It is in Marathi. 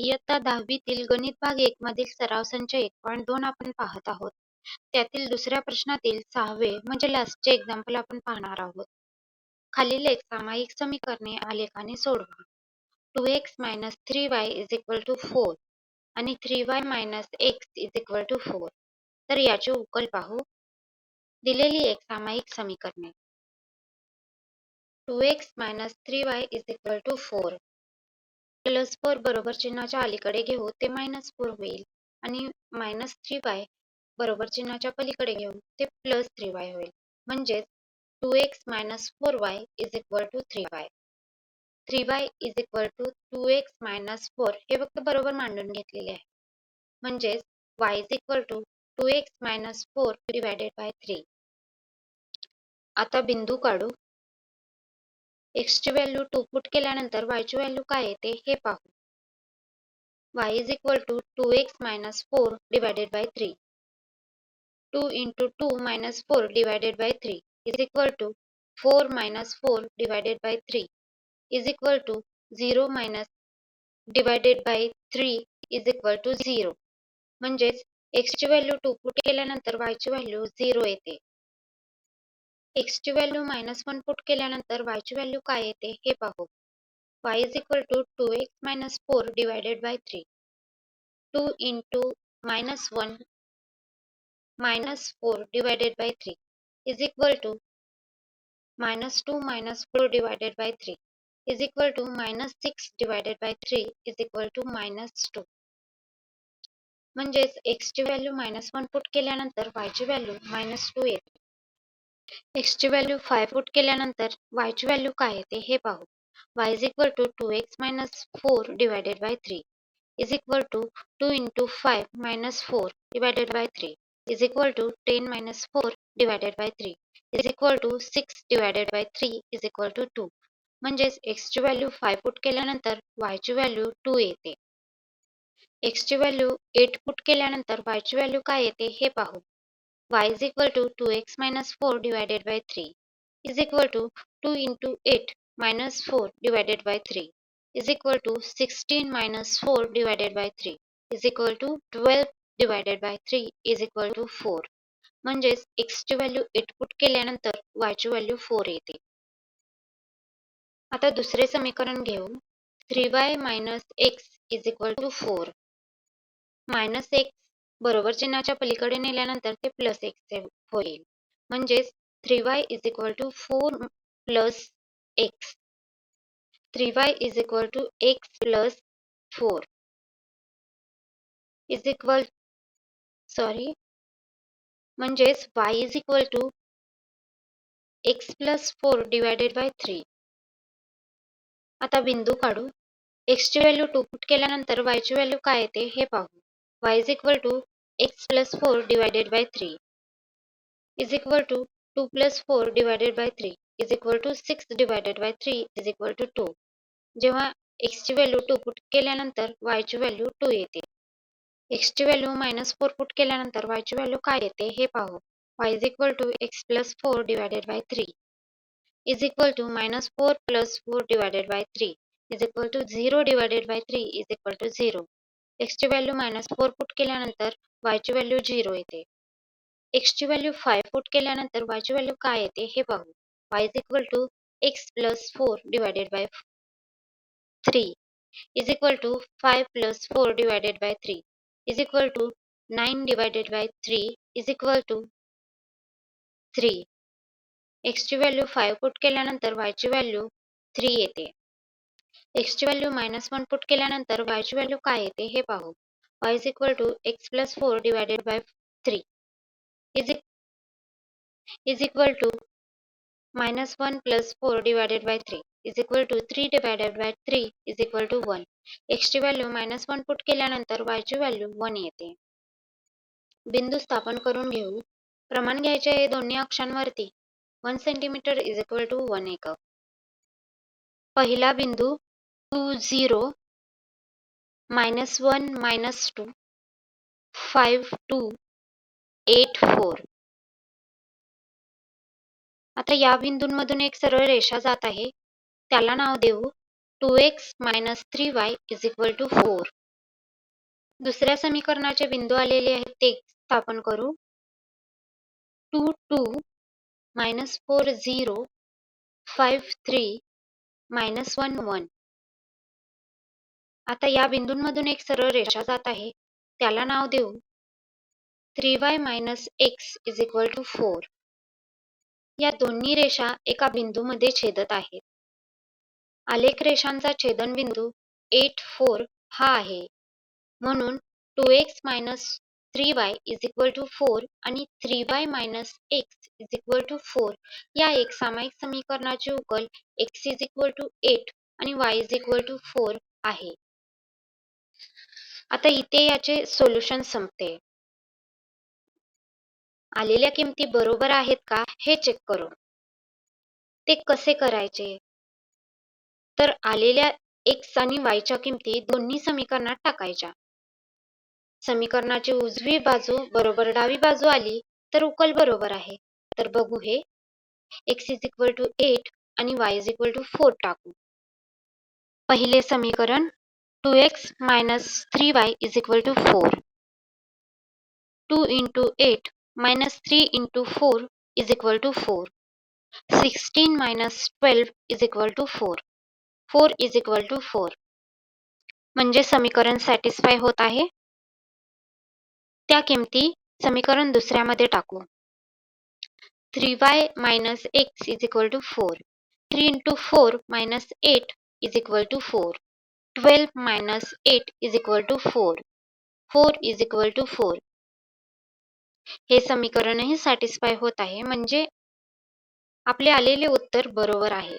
इयत्ता 10वीतील गणित भाग 1 मधील सराव संच 1.2 आपण पाहत आहोत. त्यातील दुसऱ्या प्रश्नातील 6वे म्हणजे लास्टचे एक्झाम्पल आपण पाहणार आहोत. खालील एक सामायिक समीकरणे आलेखाने सोडवा. 2x 3y 4 आणि 3y x 4. तर याचे उकल पाहू. दिलेली एक सामायिक समीकरणे. 2x 3y 4 +4 बरोबर चिन्हाच्या अलीकडे घेऊ ते -4 होईल आणि -3y बरोबर चिन्हाच्या पलीकडे घेऊ ते +3y होईल. म्हणजेच 2x 4y 3y. 3y 2x 4 हे फक्त बरोबर मांडून घेतलेले आहे. म्हणजेच y 2x 4 डिवायडेड बाय 3. आता बिंदू काढू. x ची व्हॅल्यू 2 पुट केल्यानंतर y ची व्हॅल्यू काय येते हे पाहू. y 2x 4 divided by 3. 2 into 2 minus 4 divided by 3 is equal to 4 minus 4 divided by 3 is equal to 0 minus divided by 3 is equal to 0. म्हणजेच x ची व्हॅल्यू 2 पुट केल्यानंतर y ची व्हॅल्यू 0 येते. x ची व्हॅल्यू -1 पुट केल्यानंतर y ची व्हॅल्यू काय येते हे पाहू. y is equal to 2x 4 divided by 3. 2 into -1 minus 4 divided by 3 is equal to -2 minus 4 divided by 3 is equal to -6 divided by 3 is equal to -2. म्हणजेच x ची व्हॅल्यू -1 पुट केल्यानंतर y ची व्हॅल्यू -2 येते. x ची व्हॅल्यू 5 पुट केल्यानंतर y ची व्हॅल्यू काय येते हे पाहू. y is equal to 2x 4 divided by 3 is equal to 2 into 5 minus 4 divided by 3 is equal to 10 minus 4 divided by 3 is equal to 6 divided by 3 is equal to 2. म्हणजेच x ची व्हॅल्यू 5 पुट केल्यानंतर y ची व्हॅल्यू 2 येते. x ची व्हॅल्यू 8 पुट केल्यानंतर y ची व्हॅल्यू काय येते हे पाहू. y is equal to 2x 4 divided by 3 is equal to 2 into 8 minus 4 divided by 3 is equal to 16 minus 4 divided by 3 is equal to 12 divided by 3 is equal to 4. म्हणजेच x ची व्हॅल्यू 8 पुट केल्यानंतर y ची व्हॅल्यू 4 येते. आता दुसरे समीकरण घेऊ. 3y x is equal to 4. -x बरोबर चिन्हाच्या पलीकडे नेल्यानंतर ते +x होईल. म्हणजेच 3y is equal to 4 plus x. 3y is equal to x plus 4 is equal म्हणजेच y is equal to x plus 4 divided by 3. आता बिंदू काढू. x ची व्हॅल्यू 2 पुट केल्यानंतर y ची व्हॅल्यू काय येते हे पाहू. y is equal to x plus 4 divided by 3 is equal to 2 plus 4 divided by 3 is equal to 6 divided by 3 is equal to 2. जेव्हा x ची व्हॅल्यू 2 पुट केल्यानंतर y ची व्हॅल्यू 2 येते. x ची व्हॅल्यू -4 पुट केल्यानंतर y ची व्हॅल्यू काय येते हे पाहू. y is equal to x plus 4 divided by 3 is equal to -4 plus 4 divided by 3 is equal to 0 divided by 3 is equal to 0. x ची व्हॅल्यू -4 पुट केल्यानंतर y ची व्हॅल्यू 0 येते. x ची व्हॅल्यू 5 पुट केल्यानंतर y ची व्हॅल्यू काय येते हे पाहू. y is equal to x plus 4 divided by 3 is equal to 5 plus 4 divided by 3 is equal to 9 divided by 3 is equal to 3. x ची व्हॅल्यू 5 पुट केल्यानंतर y ची व्हॅल्यू 3 येते. x ची व्हॅल्यू -1 पुट केल्यानंतर y ची व्हॅल्यू काय येते हे पाहू. y is equal to x plus 4 divided by 3 is equal to -1 plus 4 divided by 3 is equal to 3 divided by 3 is equal to 1. x ची व्हॅल्यू -1 पुट केल्यानंतर y ची व्हॅल्यू 1 येते. बिंदू स्थापन करून घेऊ. प्रमाण घ्यायचे आहे दोन्ही अक्षांवरती. 1 सेंटीमीटर is equal to 1 एकक. पहिला बिंदू 2 0 -1 -2 5 2 8 4. आता या बिंदूंमधून एक सरळ रेषा जात आहे. त्याला नाव देऊ 2x 3y is equal to 4. दुसऱ्या समीकरणाचे बिंदू आलेले आहेत ते स्थापन करू. 2, 2, -4, 0, 5, 3, -1, 1. आता या बिंदूंमधून एक सरळ रेषा जात आहे. त्याला नाव देऊ 3y - x = 4. या दोन्ही रेषा एका बिंदूमध्ये छेदत आहेत. आलेख रेषांचा छेदनबिंदू 8, 4 हा आहे. म्हणून 2x - 3y = 4 आणि 3y - x = 4 या एकसामायिक समीकरणाचे उकल x = 8 आणि y = 4 आहे. आता इथे याचे सोल्युशन संपते. आलेल्या किमती बरोबर आहेत का हे चेक करू. ते कसे करायचे? तर आलेल्या x आणि y च्या किमती दोन्ही समीकरणात टाकायच्या. समीकरणाची उजवी बाजू बरोबर डावी बाजू आली तर उकल बरोबर आहे. तर बघू हे. x = 8 आणि y = 4 टाकू. पहिले समीकरण 2x - 3y = 4. 2 × 8 - 3 × 4 = 4. 16 - 12 = 4. 4 = 4. म्हणजे समीकरण सॅटिस्फाय होत आहे. त्या किमती समीकरण दुसऱ्यामध्ये टाकू. 3y - x = 4. 3 × 4 - 8 = 4. 12 - 8 = 4. 4 = 4. हे समीकरणही सॅटिस्फाय होत आहे म्हणजे आपले आलेले उत्तर बरोबर आहे.